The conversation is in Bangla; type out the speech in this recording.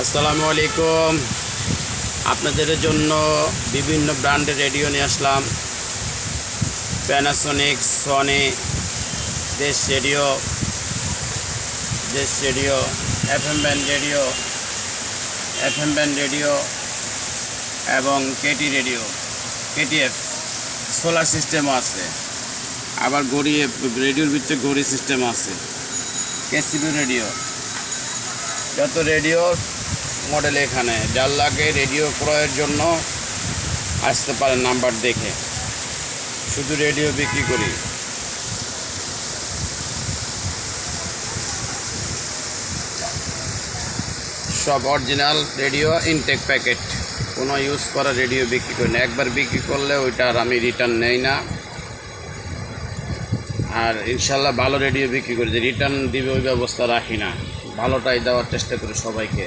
আসসালামু আলাইকুম। আপনাদের জন্য বিভিন্ন ব্র্যান্ডের রেডিও নিয়ে আসলাম। প্যানাসোনিক, সনি, দেশ রেডিও, এফএম ব্যান্ড রেডিও এবং কেটিএফ সোলার সিস্টেমও আছে। আবার রেডিওর ভিতরে ঘড়ি সিস্টেম আছে। কেসিবি রেডিও, যত রেডিও মডেল এখানে। যার লাগে রেডিও ক্রয়ের জন্য আসতে পারেন নাম্বার দেখে। শুধু রেডিও বিক্রি করি। সব অরিজিনাল রেডিও, ইনটেক প্যাকেট, কোনো ইউজ করা রেডিও বিক্রি করি না। একবার বিক্রি করলে ওইটা আর আমি রিটার্ন নেই না। আর ইনশাল্লাহ ভালো রেডিও বিক্রি করি, যে রিটার্ন দিবে ওই ব্যবস্থা রাখি না। ভালোটাই দেওয়ার চেষ্টা করি সবাইকে।